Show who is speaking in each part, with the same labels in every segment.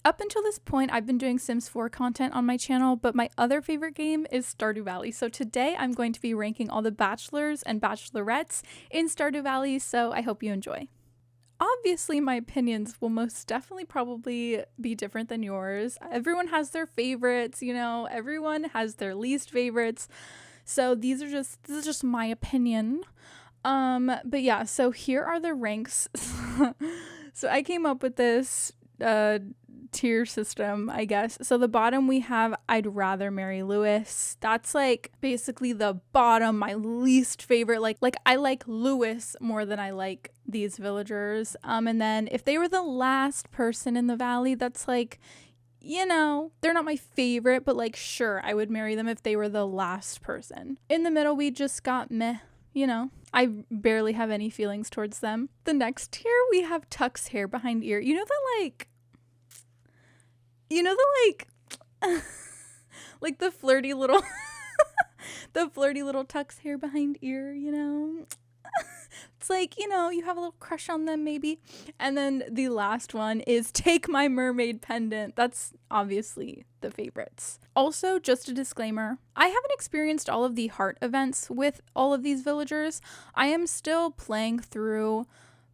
Speaker 1: Up until this point, I've been doing Sims 4 content on my channel, but my other favorite game is Stardew Valley. So today I'm going to be ranking all the bachelors and bachelorettes in Stardew Valley, so I hope you enjoy. Obviously, my opinions will most definitely probably be different than yours. Everyone has their favorites, you know, everyone has their least favorites. So this is just my opinion. But yeah, so here are the ranks. So I came up with this tier system, I guess. So the bottom we have I'd rather marry Lewis. That's like basically the bottom, my least favorite. Like I like Lewis more than I like these villagers. And then if they were the last person in the valley, that's like, you know, they're not my favorite, but like sure, I would marry them if they were the last person. In the middle, we just got meh, you know. I barely have any feelings towards them. The next tier, we have tucks hair behind ear. You know like the flirty little the flirty little tucks hair behind ear, you know. It's like, you know, you have a little crush on them maybe. And then the last one is take my mermaid pendant. That's obviously the favorites. Also, just a disclaimer, I haven't experienced all of the heart events with all of these villagers. I am still playing through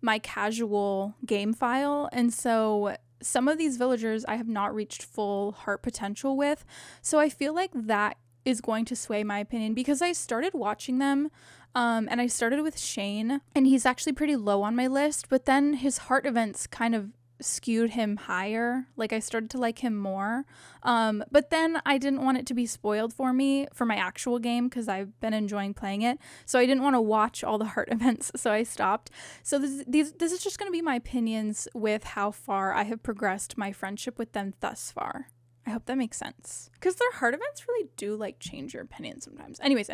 Speaker 1: my casual game file, and so some of these villagers I have not reached full heart potential with. So I feel like that is going to sway my opinion because I started watching them and I started with Shane, and he's actually pretty low on my list, but then his heart events kind of skewed him higher. Like I started to like him more. But then I didn't want it to be spoiled for me for my actual game because I've been enjoying playing it. So I didn't want to watch all the heart events, so I stopped. So this is just going to be my opinions with how far I have progressed my friendship with them thus far. I hope that makes sense. Because their heart events really do like change your opinion sometimes. Anyways.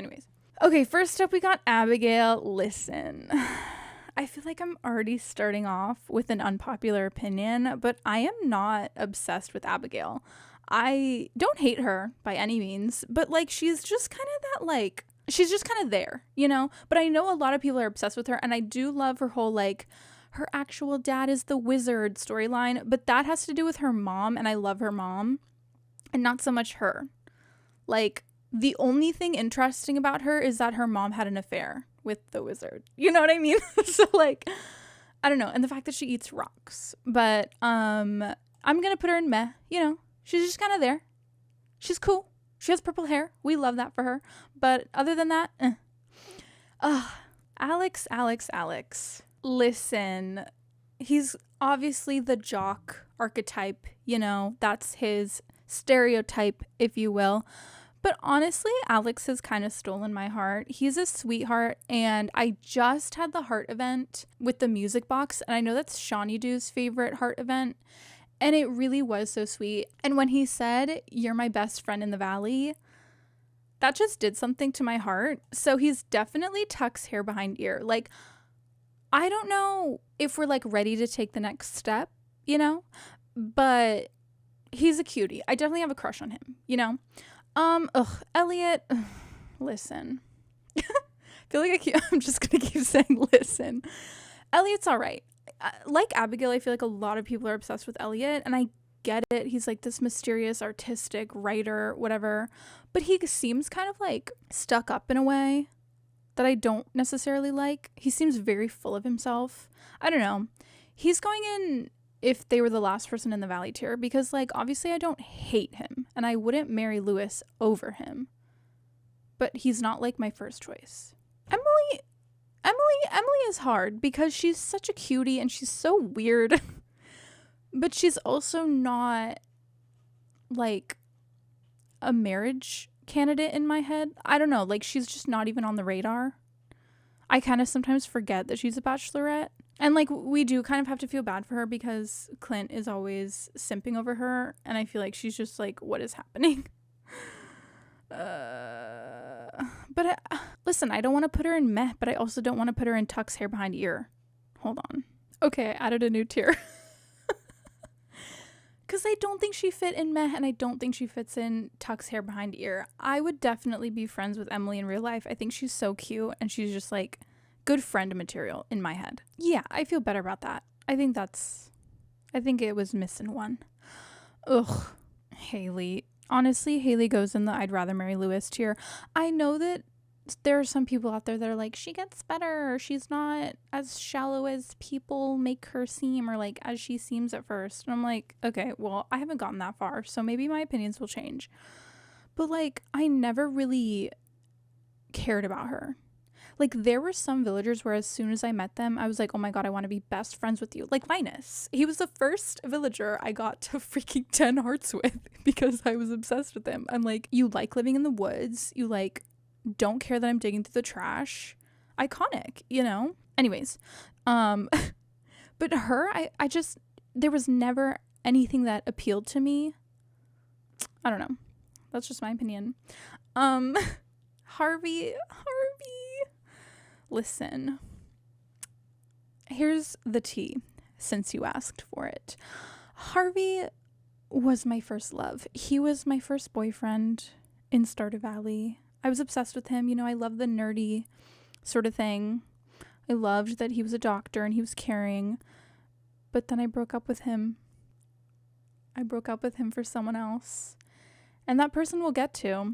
Speaker 1: Okay, first up we got Abigail. Listen, I feel like I'm already starting off with an unpopular opinion, but I am not obsessed with Abigail. I don't hate her by any means, but like she's just kind of that like, she's just kind of there, you know? But I know a lot of people are obsessed with her, and I do love her whole like, her actual dad is the wizard storyline, but that has to do with her mom, and I love her mom, and not so much her. Like, the only thing interesting about her is that her mom had an affair with the wizard. You know what I mean? So like, I don't know. And the fact that she eats rocks. But I'm going to put her in meh. You know, she's just kind of there. She's cool. She has purple hair. We love that for her. But other than that, Alex. Listen, he's obviously the jock archetype. You know, that's his stereotype, if you will. But honestly, Alex has kind of stolen my heart. He's a sweetheart, and I just had the heart event with the music box, and I know that's Shawnee Dew's favorite heart event, and it really was so sweet. And when he said, "You're my best friend in the valley," that just did something to my heart. So he's definitely tucks hair behind ear. Like, I don't know if we're like ready to take the next step, you know, but he's a cutie. I definitely have a crush on him, you know. Elliot, listen. I feel like I'm just gonna keep saying listen. Elliot's all right. Like Abigail, I feel like a lot of people are obsessed with Elliot, and I get it. He's like this mysterious artistic writer, whatever, but he seems kind of like stuck up in a way that I don't necessarily like. He seems very full of himself. I don't know. He's going in if they were the last person in the valley tier, because like obviously I don't hate him and I wouldn't marry Lewis over him, but he's not like my first choice. Emily is hard because she's such a cutie and she's so weird, but she's also not like a marriage candidate in my head. I don't know, like she's just not even on the radar. I kind of sometimes forget that she's a bachelorette. And, like, we do kind of have to feel bad for her because Clint is always simping over her. And I feel like she's just like, what is happening? But listen, I don't want to put her in meh, but I also don't want to put her in tucks hair behind ear. Hold on. Okay, I added a new tier. Because I don't think she fit in meh, and I don't think she fits in tucks hair behind ear. I would definitely be friends with Emily in real life. I think she's so cute, and she's just like good friend material in my head. Yeah, I feel better about that. I think it was missing one. Ugh. Haley. Honestly, Haley goes in the I'd rather marry Lewis tier. I know that there are some people out there that are like, she gets better, or she's not as shallow as people make her seem, or like as she seems at first. And I'm like, okay, well, I haven't gotten that far, so maybe my opinions will change. But like, I never really cared about her. Like, there were some villagers where as soon as I met them, I was like, oh my god, I want to be best friends with you. Like Linus. He was the first villager I got to freaking 10 hearts with because I was obsessed with him. I'm like, you like living in the woods. You like don't care that I'm digging through the trash. Iconic, you know? Anyways, but her, I just, there was never anything that appealed to me. I don't know. That's just my opinion. Harvey. Listen, here's the tea, since you asked for it. Harvey was my first love. He was my first boyfriend in Stardew Valley. I was obsessed with him. You know, I love the nerdy sort of thing. I loved that he was a doctor and he was caring. But then I broke up with him. I broke up with him for someone else. And that person we'll get to.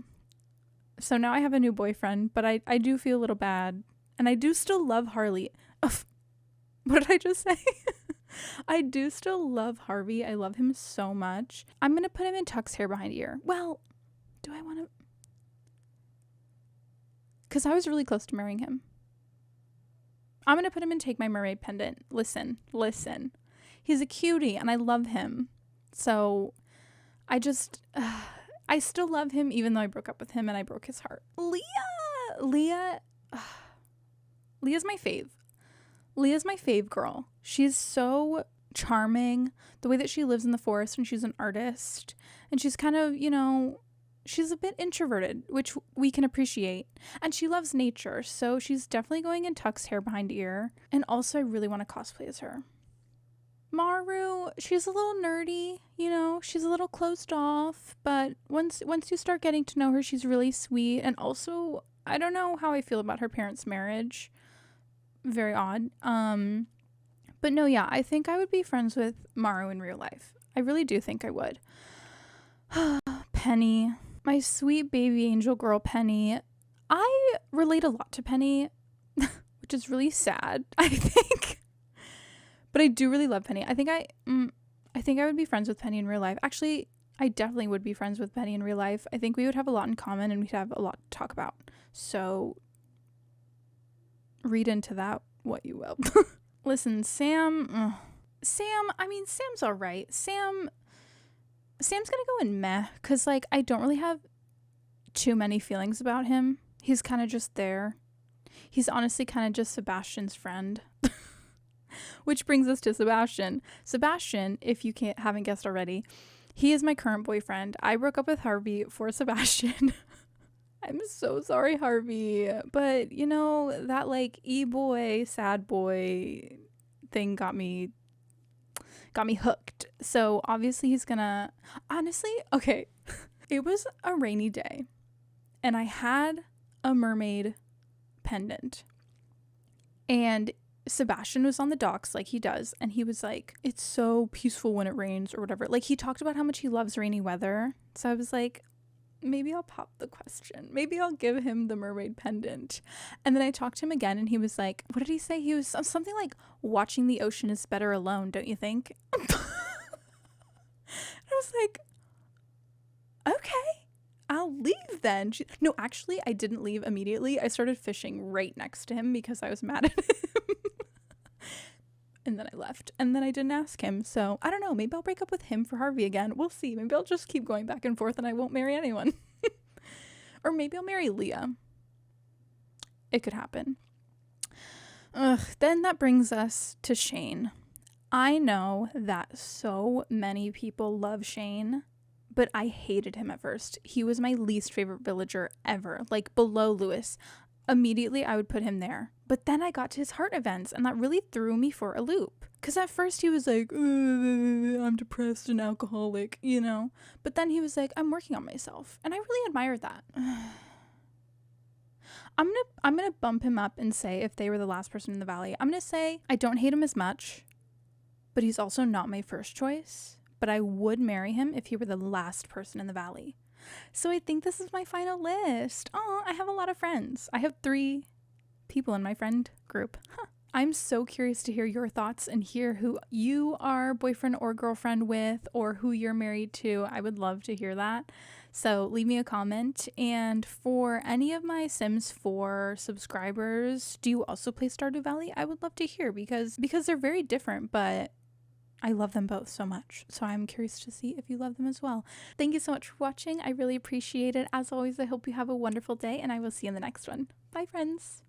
Speaker 1: So now I have a new boyfriend, but I do feel a little bad. And I do still love Harley. Ugh. What did I just say? I do still love Harvey. I love him so much. I'm going to put him in Tuck's hair behind ear. Well, do I want to? Because I was really close to marrying him. I'm going to put him in Take My Mermaid Pendant. Listen. He's a cutie and I love him. So I just, I still love him even though I broke up with him and I broke his heart. Leah's my fave. Leah's my fave girl. She's so charming. The way that she lives in the forest and she's an artist. And she's kind of, you know, she's a bit introverted, which we can appreciate. And she loves nature. So she's definitely going in Tuck's hair behind ear. And also I really want to cosplay as her. Maru, she's a little nerdy, you know, she's a little closed off. But once you start getting to know her, she's really sweet. And also, I don't know how I feel about her parents' marriage. Very odd. But no, yeah, I think I would be friends with Maru in real life. I really do think I would. Penny, my sweet baby angel girl Penny. I relate a lot to Penny, which is really sad, I think. But I do really love Penny. I think I would be friends with Penny in real life. Actually, I definitely would be friends with Penny in real life. I think we would have a lot in common and we'd have a lot to talk about. So read into that what you will. Listen, Sam's all right. Sam's gonna go in meh, because like I don't really have too many feelings about him. He's kind of just there. He's honestly kind of just Sebastian's friend. Which brings us to Sebastian. Sebastian, if you haven't guessed already, he is my current boyfriend. I broke up with Harvey for Sebastian. I'm so sorry, Harvey. But, you know, that like e-boy, sad boy thing got me hooked. So obviously he's gonna, honestly, okay. It was a rainy day and I had a mermaid pendant and Sebastian was on the docks like he does. And he was like, it's so peaceful when it rains or whatever. Like he talked about how much he loves rainy weather. So I was like, maybe I'll pop the question. Maybe I'll give him the mermaid pendant. And then I talked to him again and he was like, what did he say? He was something like, watching the ocean is better alone, don't you think? I was like, okay, I'll leave then. No, actually, I didn't leave immediately. I started fishing right next to him because I was mad at him. And then I left. And then I didn't ask him. So I don't know. Maybe I'll break up with him for Harvey again. We'll see. Maybe I'll just keep going back and forth and I won't marry anyone. Or maybe I'll marry Leah. It could happen. Then that brings us to Shane. I know that so many people love Shane, but I hated him at first. He was my least favorite villager ever, like below Lewis. Immediately I would put him there. But then I got to his heart events and that really threw me for a loop. Because at first he was like, I'm depressed and alcoholic, you know. But then he was like, I'm working on myself. And I really admired that. I'm gonna bump him up and say if they were the last person in the valley. I'm gonna say I don't hate him as much, but he's also not my first choice. but I would marry him if he were the last person in the valley. So I think this is my final list. Oh, I have a lot of friends. I have 3 people in my friend group. I'm so curious to hear your thoughts and hear who you are boyfriend or girlfriend with, or who you're married to. I would love to hear that. So leave me a comment. And for any of my Sims 4 subscribers, do you also play Stardew Valley? I would love to hear because they're very different, but I love them both so much. So I'm curious to see if you love them as well. Thank you so much for watching. I really appreciate it. As always, I hope you have a wonderful day, and I will see you in the next one. Bye, friends.